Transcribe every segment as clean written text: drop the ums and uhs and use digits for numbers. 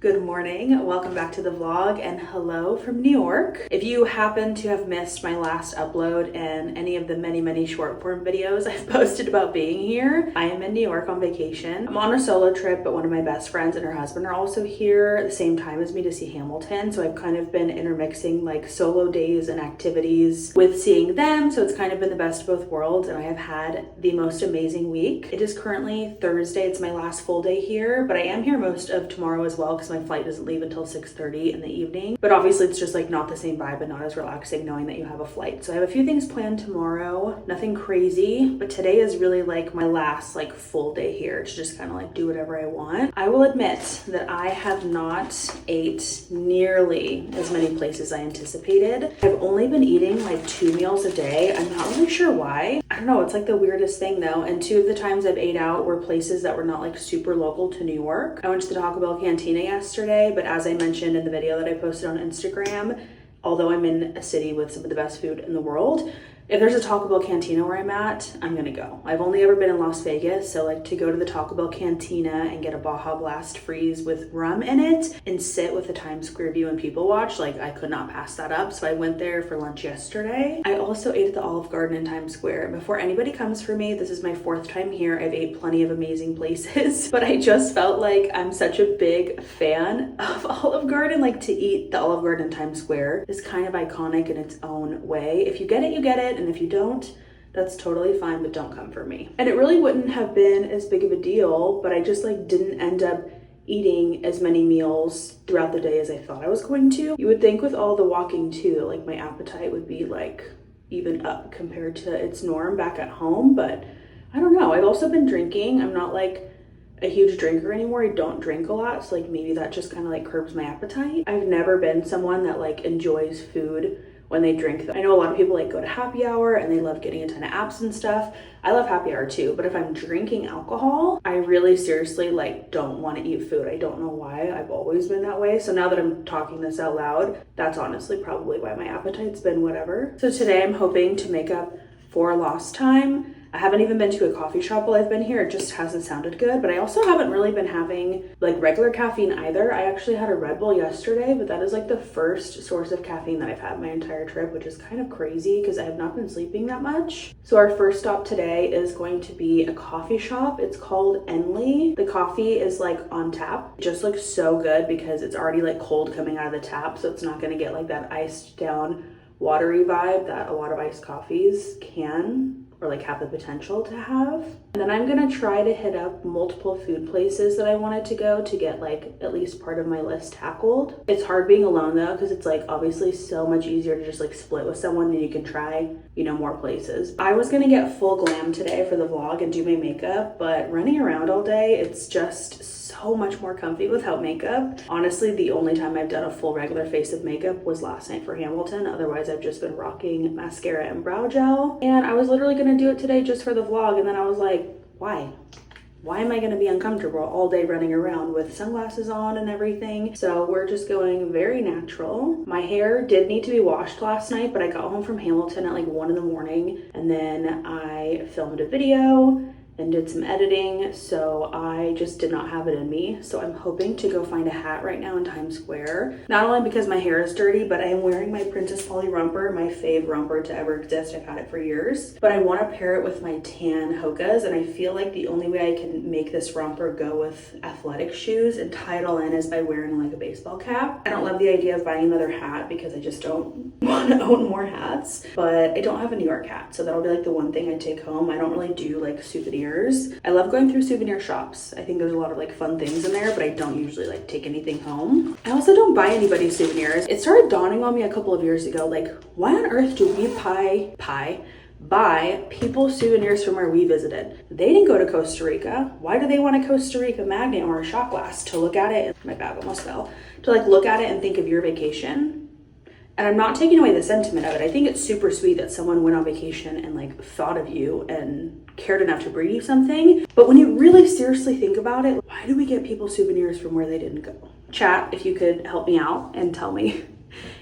Good morning, welcome back to the vlog, and hello from New York. If you happen to have missed my last upload and any of the many short form videos I've posted about being here, I am in New York on vacation. I'm on a solo trip, but one of my best friends and her husband are also here at the same time as me to see Hamilton, so I've kind of been intermixing like solo days and activities with seeing them, so it's kind of been the best of both worlds, and I have had the most amazing week. It is currently Thursday, it's my last full day here, but I am here most of tomorrow as well because my flight doesn't leave until 6:30 in the evening. But obviously it's just like not the same vibe and not as relaxing knowing that you have a flight. So I have a few things planned tomorrow, nothing crazy, but today is really like my last like full day here to just kind of like do whatever I want. I will admit that I have not ate nearly as many places I anticipated. I've only been eating like 2 meals a day. I'm not really sure why. I don't know, it's like the weirdest thing though. And 2 of the times I've ate out were places that were not like super local to New York. I went to the Taco Bell Cantina yesterday, but as I mentioned in the video that I posted on Instagram, although I'm in a city with some of the best food in the world, if there's a Taco Bell Cantina where I'm at, I'm gonna go. I've only ever been in Las Vegas, so like to go to the Taco Bell Cantina and get a Baja Blast freeze with rum in it and sit with the Times Square view and people watch, like I could not pass that up. So I went there for lunch yesterday. I also ate at the Olive Garden in Times Square. Before anybody comes for me, this is my 4th time here. I've ate plenty of amazing places, but I just felt like I'm such a big fan of Olive Garden. Like to eat the Olive Garden in Times Square is kind of iconic in its own way. If you get it, you get it. And if you don't, that's totally fine, but don't come for me. And it really wouldn't have been as big of a deal, but I just like didn't end up eating as many meals throughout the day as I thought I was going to. You would think with all the walking too, like my appetite would be like even up compared to its norm back at home, but I don't know. I've also been drinking. I'm not like a huge drinker anymore. I don't drink a lot, so like maybe that just kind of like curbs my appetite. I've never been someone that like enjoys food when they drink. I know a lot of people like go to happy hour and they love getting a ton of apps and stuff. I love happy hour too, but if I'm drinking alcohol, I really seriously like don't want to eat food. I don't know why. I've always been that way. So now that I'm talking this out loud, that's honestly probably why my appetite's been whatever. So today I'm hoping to make up for lost time. I haven't even been to a coffee shop while I've been here. It just hasn't sounded good. But I also haven't really been having like regular caffeine either. I actually had a Red Bull yesterday, but that is like the first source of caffeine that I've had my entire trip, which is kind of crazy because I have not been sleeping that much. So our first stop today is going to be a coffee shop. It's called N.Y.C. The coffee is like on tap. It just looks so good because it's already like cold coming out of the tap. So it's not going to get like that iced down watery vibe that a lot of iced coffees can or like have the potential to have. And then I'm gonna try to hit up multiple food places that I wanted to go to get like at least part of my list tackled. It's hard being alone though, because it's like obviously so much easier to just like split with someone and you can try, you know, more places. I was gonna get full glam today for the vlog and do my makeup, but running around all day, it's just so much more comfy without makeup. Honestly, the only time I've done a full regular face of makeup was last night for Hamilton. Otherwise, I've just been rocking mascara and brow gel. And I was literally gonna do it today just for the vlog. And then I was like, why? Why am I gonna be uncomfortable all day running around with sunglasses on and everything? So we're just going very natural. My hair did need to be washed last night, but I got home from Hamilton at like 1 in the morning. And then I filmed a video and did some editing, so I just did not have it in me. So I'm hoping to go find a hat right now in Times Square. Not only because my hair is dirty, but I am wearing my Princess Polly romper, my fave romper to ever exist. I've had it for years. But I want to pair it with my tan Hoka's, and I feel like the only way I can make this romper go with athletic shoes and tie it all in is by wearing like a baseball cap. I don't love the idea of buying another hat because I just don't want to own more hats, but I don't have a New York hat, so that'll be like the one thing I take home. I don't really do like souvenirs. I love going through souvenir shops. I think there's a lot of like fun things in there, but I don't usually like take anything home. I also don't buy anybody souvenirs. It started dawning on me a couple of years ago, like why on earth do we buy people souvenirs from where we visited? They didn't go to Costa Rica. Why do they want a Costa Rica magnet or a shot glass to look at it? My bag almost fell. To like look at it and think of your vacation. And I'm not taking away the sentiment of it. I think it's super sweet that someone went on vacation and like thought of you and cared enough to bring you something. But when you really seriously think about it, why do we get people souvenirs from where they didn't go? Chat, if you could help me out and tell me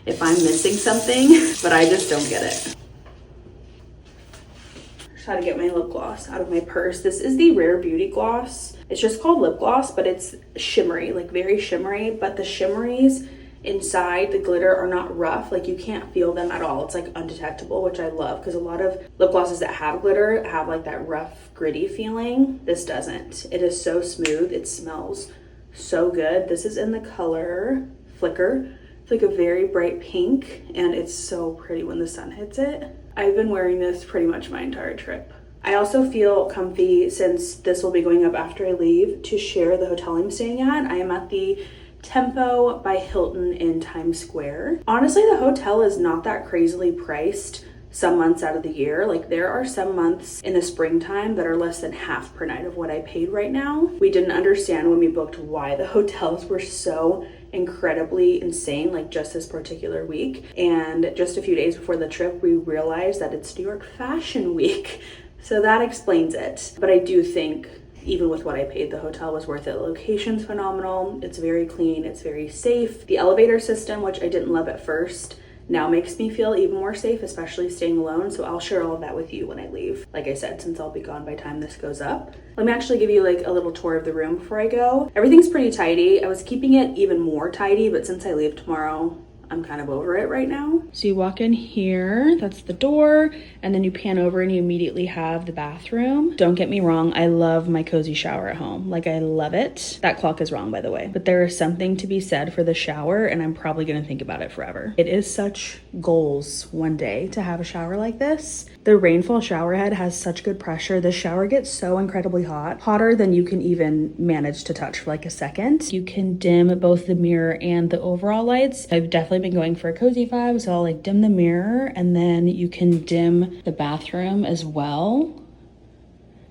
if I'm missing something, but I just don't get it. Just had to get my lip gloss out of my purse. This is the Rare Beauty gloss. It's just called lip gloss, but it's shimmery, like very shimmery, but the shimmeries inside the glitter are not rough. Like you can't feel them at all. It's like undetectable, which I love because a lot of lip glosses that have glitter have like that rough, gritty feeling. This doesn't. It is so smooth. It smells so good. This is in the color Flicker. It's like a very bright pink and it's so pretty when the sun hits it. I've been wearing this pretty much my entire trip. I also feel comfy, since this will be going up after I leave, to share the hotel I'm staying at. I am at the Tempo by Hilton in Times Square. Honestly, the hotel is not that crazily priced some months out of the year. Like there are some months in the springtime that are less than half per night of what I paid right now. We didn't understand when we booked why the hotels were so incredibly insane, like just this particular week. And just a few days before the trip, we realized that it's New York Fashion Week. So that explains it. But I do think even with what I paid, the hotel was worth it. The location's phenomenal. It's very clean. It's very safe. The elevator system, which I didn't love at first, now makes me feel even more safe, especially staying alone. So I'll share all of that with you when I leave. Like I said, since I'll be gone by the time this goes up. Let me actually give you like a little tour of the room before I go. Everything's pretty tidy. I was keeping it even more tidy, but since I leave tomorrow, I'm kind of over it right now. So you walk in here, that's the door, and then you pan over and you immediately have the bathroom. Don't get me wrong, I love my cozy shower at home. Like I love it. That clock is wrong, by the way. But there is something to be said for the shower, and I'm probably gonna think about it forever. It is such goals one day to have a shower like this. The rainfall shower head has such good pressure. The shower gets so incredibly hot, hotter than you can even manage to touch for like a second. You can dim both the mirror and the overall lights. I've definitely been going for a cozy vibe, so I'll like dim the mirror and then you can dim the bathroom as well.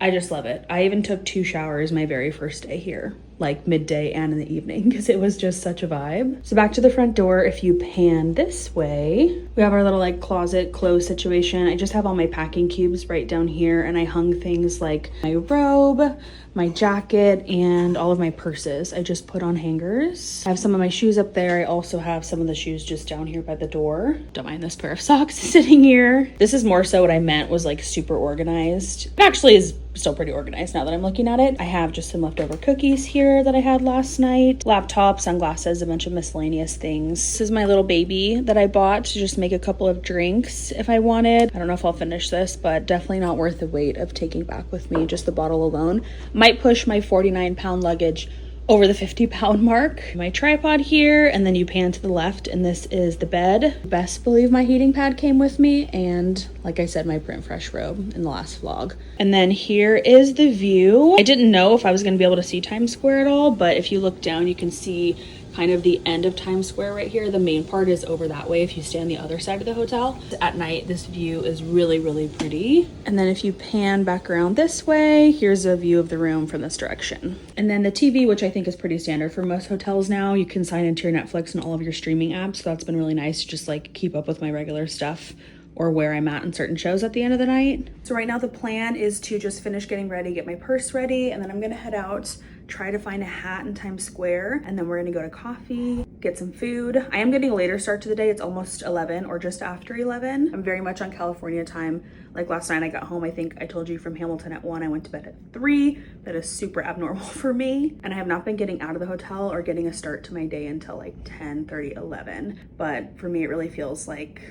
I just love it. I even took 2 showers my very first day here, like midday and in the evening, because it was just such a vibe. So back to the front door, if you pan this way, we have our little like closet clothes situation. I just have all my packing cubes right down here, and I hung things like my robe, my jacket, and all of my purses I just put on hangers. I have some of my shoes up there. I also have some of the shoes just down here by the door. Don't mind this pair of socks sitting here. This is more so what I meant was like super organized. It actually is still pretty organized now that I'm looking at it. I have just some leftover cookies here that I had last night, laptop, sunglasses, a bunch of miscellaneous things. This is my little baby that I bought to just make a couple of drinks if I wanted. I don't know if I'll finish this, but definitely not worth the weight of taking back with me, just the bottle alone. Might push my 49-pound luggage over the 50-pound mark. My tripod here, and then you pan to the left, and this is the bed. Best believe my heating pad came with me, and like I said, my print fresh robe in the last vlog. And then here is the view. I didn't know if I was gonna be able to see Times Square at all, but if you look down, you can see kind of the end of Times Square right here. The main part is over that way if you stay on the other side of the hotel. At night, this view is really, really pretty. And then if you pan back around this way, here's a view of the room from this direction. And then the TV, which I think is pretty standard for most hotels now, you can sign into your Netflix and all of your streaming apps. So that's been really nice to just like keep up with my regular stuff or where I'm at in certain shows at the end of the night. So right now the plan is to just finish getting ready, get my purse ready, and then I'm gonna head out, try to find a hat in Times Square, and then we're gonna go to coffee, get some food. I am getting a later start to the day. It's almost 11 or just after 11. I'm very much on California time. Like last night I got home, I think I told you, from Hamilton at 1. I went to bed at 3. That is super abnormal for me. And I have not been getting out of the hotel or getting a start to my day until like 10:30, 11. But for me, it really feels like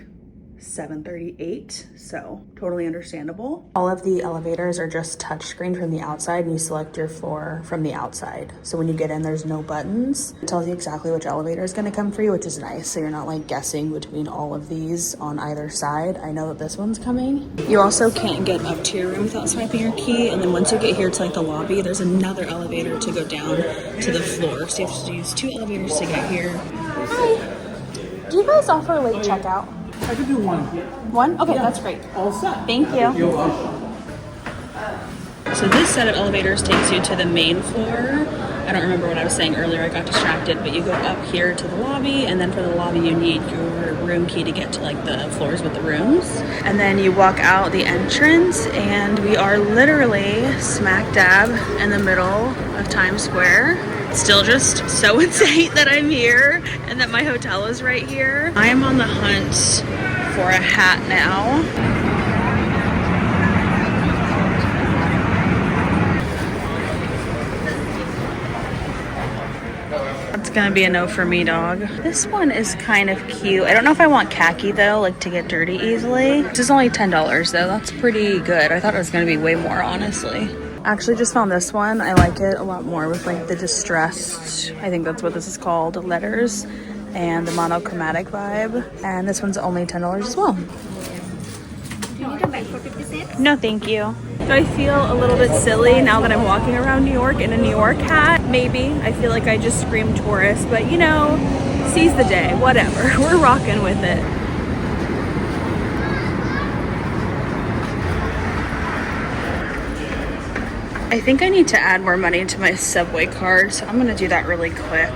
7:38, so totally understandable. All of the elevators are just touchscreen from the outside, and you select your floor from the outside. So when you get in, there's no buttons. It tells you exactly which elevator is going to come for you, which is nice. So you're not like guessing between all of these on either side. I know that this one's coming. You also can't get up to your room without swiping your key, and then once you get here to like the lobby, there's another elevator to go down to the floor. So you have to use 2 elevators to get here. Hi. Do you guys offer late checkout? I could do 1. 1? Okay, Yeah. That's great. All set. Thank you. You're welcome. So this set of elevators takes you to the main floor. I don't remember what I was saying earlier, I got distracted, but you go up here to the lobby, and then for the lobby you need your room key to get to like the floors with the rooms. And then you walk out the entrance, and we are literally smack dab in the middle of Times Square. Still just so insane that I'm here and that my hotel is right here. I am on the hunt for a hat now. gonna be a no for me, dog. This one is kind of cute. I don't know if I want khaki though, like to get dirty easily. This is only $10 though. That's pretty good. I thought it was gonna be way more, honestly. Actually just found this one. I like it a lot more with like the distressed, I think that's what this is called, letters and the monochromatic vibe. And this one's only $10 as well. You need a bag for 50 cents? No, thank you. Do I feel a little bit silly now that I'm walking around New York in a New York hat? Maybe. I feel like I just screamed tourist, but you know, seize the day, whatever. We're rocking with it. I think I need to add more money to my subway card, so I'm gonna do that really quick.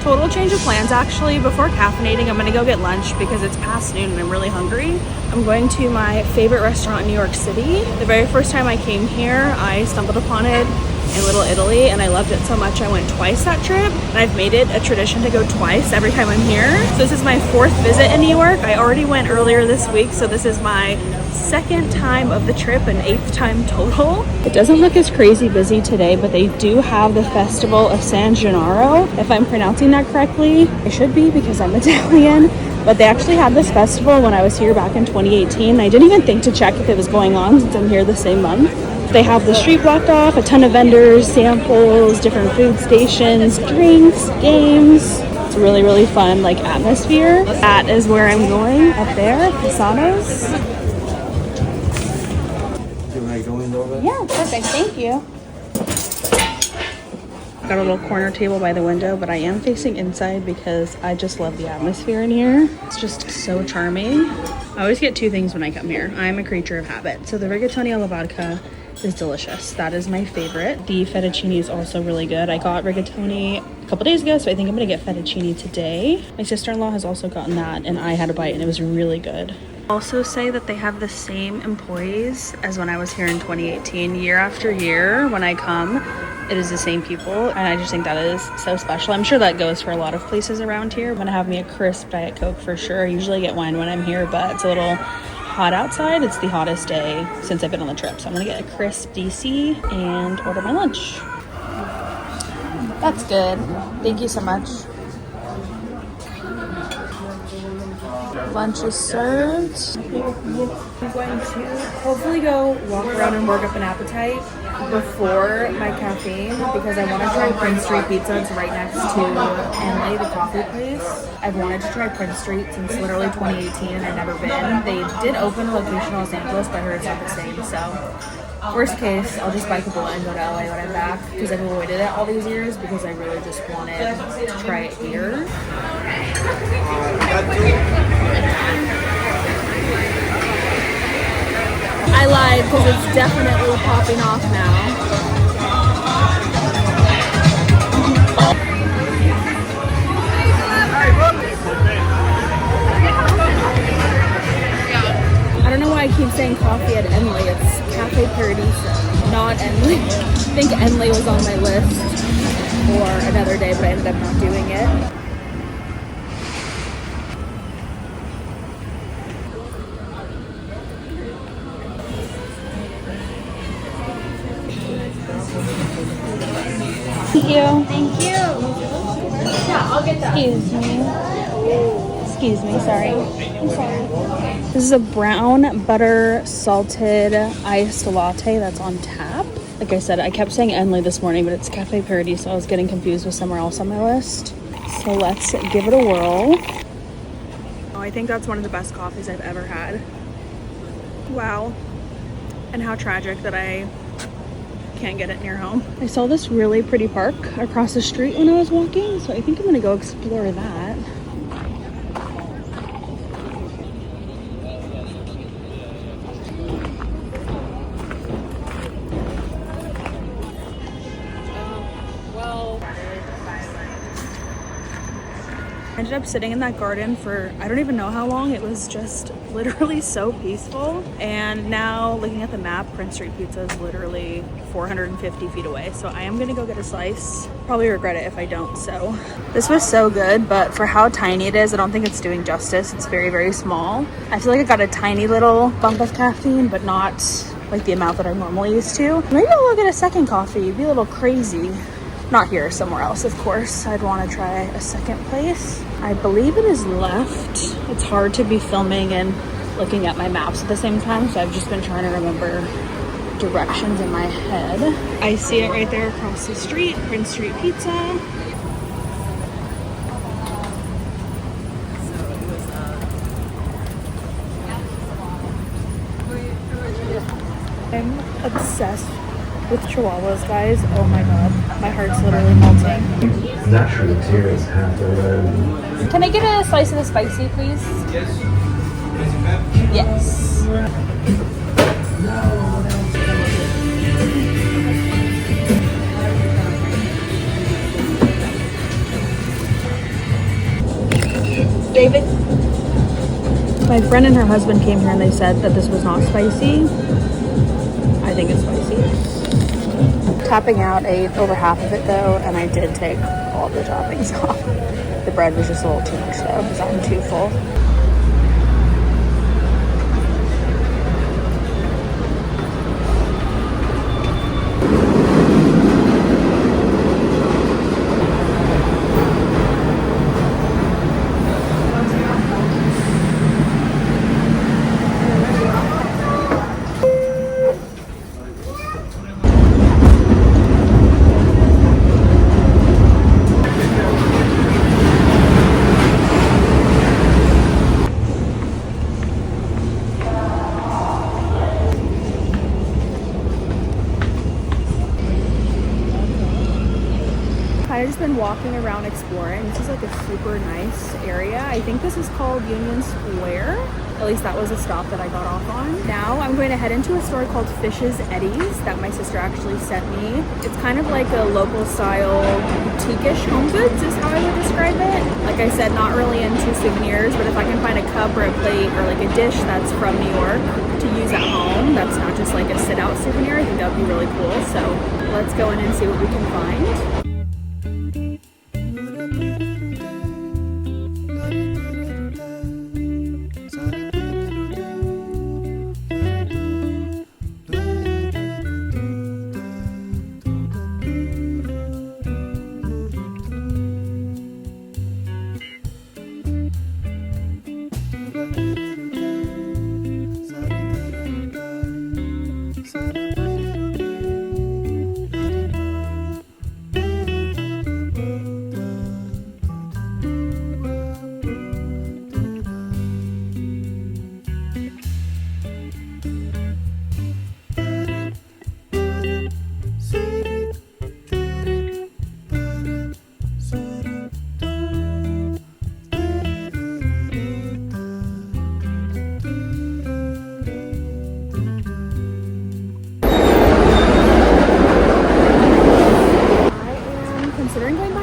Total change of plans actually. Before caffeinating, I'm gonna go get lunch because it's past noon and I'm really hungry. I'm going to my favorite restaurant in New York City. The very first time I came here, I stumbled upon it in Little Italy and I loved it so much I went twice that trip. And I've made it a tradition to go twice every time I'm here. So this is my 4th visit in New York. I already went earlier this week, so this is my 2nd time of the trip and 8th time total. It doesn't look as crazy busy today, but they do have the Festival of San Gennaro. If I'm pronouncing that correctly, I should be because I'm Italian. But they actually had this festival when I was here back in 2018. I didn't even think to check if it was going on since I'm here the same month. They have the street blocked off, a ton of vendors, samples, different food stations, drinks, games. It's a really, really fun like atmosphere. That is where I'm going, up there, Pisano's. Yeah, perfect, thank you. Got a little corner table by the window, but I am facing inside because I just love the atmosphere in here. It's just so charming. I always get 2 things when I come here. I'm a creature of habit. So the rigatoni alla vodka is delicious. That is my favorite. The fettuccine is also really good. I got rigatoni a couple days ago, so I think I'm gonna get fettuccine today. My sister-in-law has also gotten that and I had a bite and it was really good. Also say that they have the same employees as when I was here in 2018. Year after year when I come, it is the same people, and I just think that is so special. I'm sure that goes for a lot of places around here. I'm gonna have me a crisp Diet Coke for sure. I usually get wine when I'm here, but it's a little hot outside. It's the hottest day since I've been on the trip, so I'm gonna get a crisp DC and order my lunch. That's good. Thank you so much. Lunch is served. I'm going to hopefully go walk around and work up an appetite before my caffeine because I want to try Prince Street Pizza. It's right next to N.Y.C, the coffee place. I've wanted to try Prince Street since literally 2018 and I've never been. They did open a location in Los Angeles, but I heard it's not the same. So worst case, I'll just bite the bullet and go to LA when I'm back because I've avoided it all these years because I really just wanted to try it here. I lied because it's definitely popping off now. I don't know why I keep saying coffee at N.Y.C. It's Cafe Paradiso, not N.Y.C. I think N.Y.C was on my list for another day, but I ended up not doing it. Thank you. Thank you. Yeah, I'll get that. Excuse me, sorry. I'm sorry. This is a brown butter salted iced latte that's on tap. Like I said, I kept saying N.Y.C this morning, but it's Cafe Paradiso, so I was getting confused with somewhere else on my list. So let's give it a whirl. Oh, I think that's one of the best coffees I've ever had. Wow. And how tragic that I can't get it near home. I saw this really pretty park across the street when I was walking, so I think I'm gonna go explore that. I ended up sitting in that garden for I don't even know how long. It was just literally so peaceful. And now looking at the map, Prince Street Pizza is literally 450 feet away. So I am gonna go get a slice. Probably regret it if I don't. So this was so good, but for how tiny it is, I don't think it's doing justice. It's very, very small. I feel like I got a tiny little bump of caffeine, but not like the amount that I'm normally used to. Maybe I'll go get a second coffee. It'd be a little crazy. Not here, somewhere else, of course. I'd want to try a second place. I believe it is left. It's hard to be filming and looking at my maps at the same time, so I've just been trying to remember directions in my head. I see it right there across the street, Prince Street Pizza. I'm obsessed with chihuahuas, guys. Oh my god, my heart's literally melting. Natural materials have their own. Can I get a slice of the spicy, please? Yes. David? My friend and her husband came here and they said that this was not spicy. I think it's spicy. Topping out, ate over half of it though, and I did take all the toppings off. The bread was just a little too much though, because I'm too full. I've just been walking around exploring. This is like a super nice area. I think this is called Union Square. At least that was a stop that I got off on. Now I'm going to head into a store called Fish's Eddie's that my sister actually sent me. It's kind of like a local style boutique-ish home goods is how I would describe it. Like I said, not really into souvenirs, but if I can find a cup or a plate or like a dish that's from New York to use at home, that's not just like a sit-out souvenir, I think that would be really cool. So let's go in and see what we can find.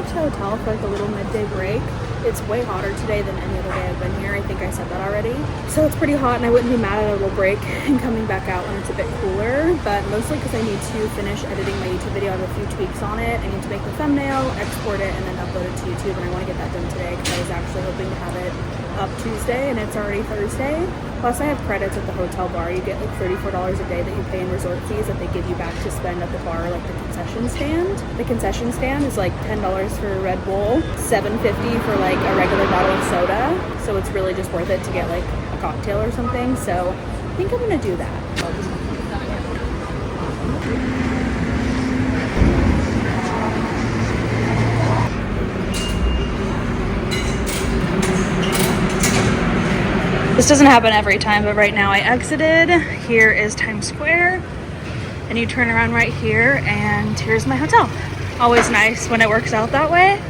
Hotel for like a little midday break. It's way hotter today than any other day I've been here. I think I said that already. So it's pretty hot and I wouldn't be mad at a little break and coming back out when it's a bit cooler, but mostly because I need to finish editing my YouTube video. I have a few tweaks on it. I need to make the thumbnail, export it, and then upload it to YouTube, and I want to get that done today because I was actually hoping to have it up Tuesday and it's already Thursday. Plus I have credits at the hotel bar. You get like $34 a day that you pay in resort fees that they give you back to spend at the bar, like the concession stand. The concession stand is like $10 for a Red Bull, $7.50 for like a regular bottle of soda. So it's really just worth it to get like a cocktail or something. So I think I'm gonna do that. This doesn't happen every time, but right now I exited. Here is Times Square, and you turn around right here, and here's my hotel. Always nice when it works out that way.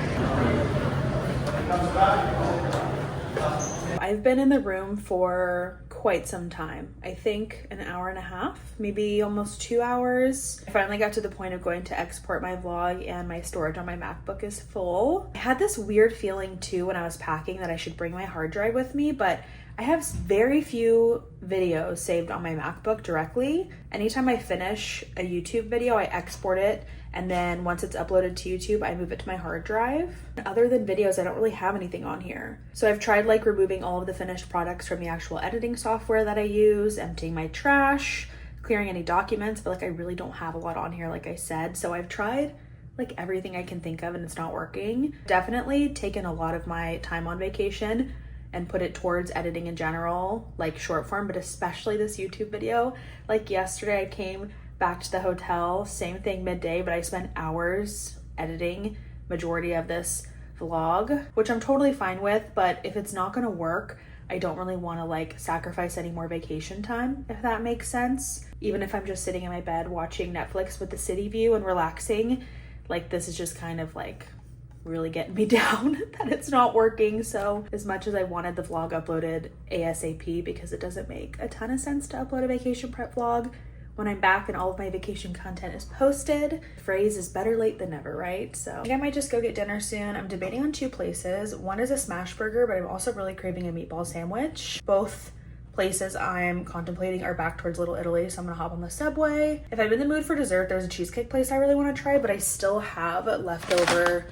I've been in the room for quite some time. I think an hour and a half, maybe almost 2 hours. I finally got to the point of going to export my vlog and my storage on my MacBook is full. I had this weird feeling too when I was packing that I should bring my hard drive with me, but I have very few videos saved on my MacBook directly. Anytime I finish a YouTube video, I export it, and then once it's uploaded to YouTube, I move it to my hard drive. Other than videos, I don't really have anything on here. So I've tried like removing all of the finished products from the actual editing software that I use, emptying my trash, clearing any documents, but like I really don't have a lot on here, like I said. So I've tried like everything I can think of and it's not working. Definitely taken a lot of my time on vacation and put it towards editing in general, like short form, but especially this YouTube video. Like yesterday I came back to the hotel, same thing midday, but I spent hours editing majority of this vlog, which I'm totally fine with, but if it's not gonna work, I don't really wanna like sacrifice any more vacation time, if that makes sense. Even if I'm just sitting in my bed watching Netflix with the city view and relaxing, like this is just kind of like really getting me down that it's not working. So as much as I wanted the vlog uploaded ASAP, because it doesn't make a ton of sense to upload a vacation prep vlog when I'm back and all of my vacation content is posted. The phrase is better late than never, right? So I think I might just go get dinner soon. I'm debating on 2 places. One is a smash burger, but I'm also really craving a meatball sandwich. Both places I'm contemplating are back towards Little Italy, so I'm gonna hop on the subway. If I'm in the mood for dessert, there's a cheesecake place I really want to try, but I still have leftover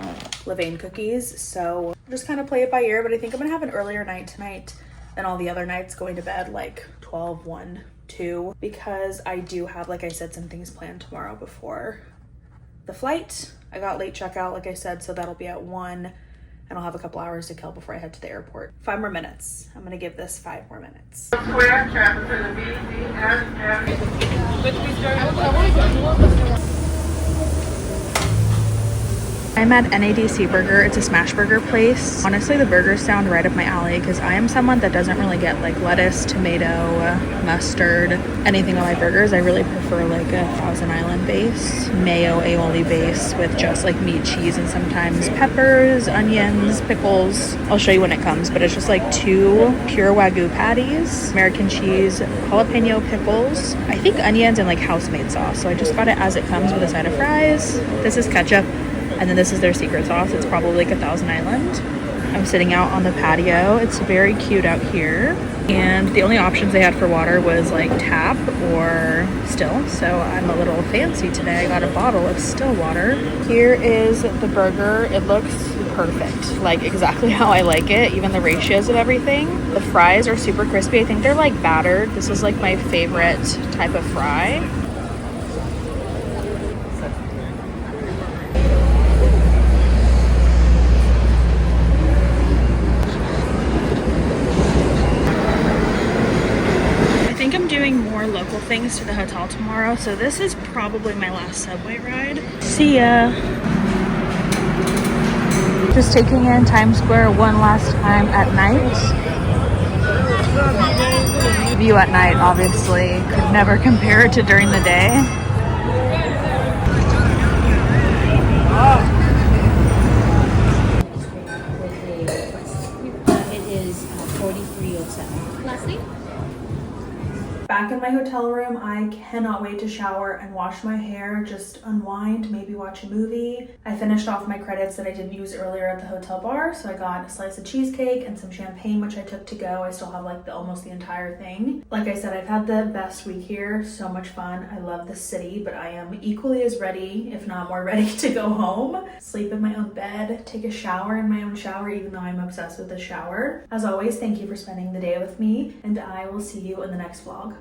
Levain cookies, so I'll just kind of play it by ear. But I think I'm gonna have an earlier night tonight than all the other nights, going to bed like 12, 1, 2, because I do have, like I said, some things planned tomorrow before the flight. I got late checkout, like I said, so that'll be at 1. And I'll have a couple hours to kill before I head to the airport. 5 more minutes. I'm gonna give this 5 more minutes. I'm at N.Y.C Burger. It's a smash burger place. Honestly, the burgers sound right up my alley because I am someone that doesn't really get like lettuce, tomato, mustard, anything on my burgers. I really prefer like a Thousand Island base, mayo aioli base with just like meat, cheese, and sometimes peppers, onions, pickles. I'll show you when it comes, but it's just like 2 pure Wagyu patties, American cheese, jalapeno pickles, I think onions, and like house-made sauce. So I just got it as it comes with a side of fries. This is ketchup. And then this is their secret sauce. It's probably like a Thousand Island. I'm sitting out on the patio. It's very cute out here. And the only options they had for water was like tap or still. So I'm a little fancy today. I got a bottle of still water. Here is the burger. It looks perfect. Like exactly how I like it. Even the ratios of everything. The fries are super crispy. I think they're like battered. This is like my favorite type of fry. Doing more local things to the hotel tomorrow, so this is probably my last subway ride. See ya. Just taking in Times Square one last time at night. View at night obviously could never compare to during the day. It is 4307. Lastly? Back in my hotel room, I cannot wait to shower and wash my hair, just unwind, maybe watch a movie. I finished off my credits that I didn't use earlier at the hotel bar, so I got a slice of cheesecake and some champagne, which I took to go. I still have like almost the entire thing. Like I said, I've had the best week here, so much fun. I love the city, but I am equally as ready, if not more ready, to go home, sleep in my own bed, take a shower in my own shower, even though I'm obsessed with the shower. As always, thank you for spending the day with me, and I will see you in the next vlog.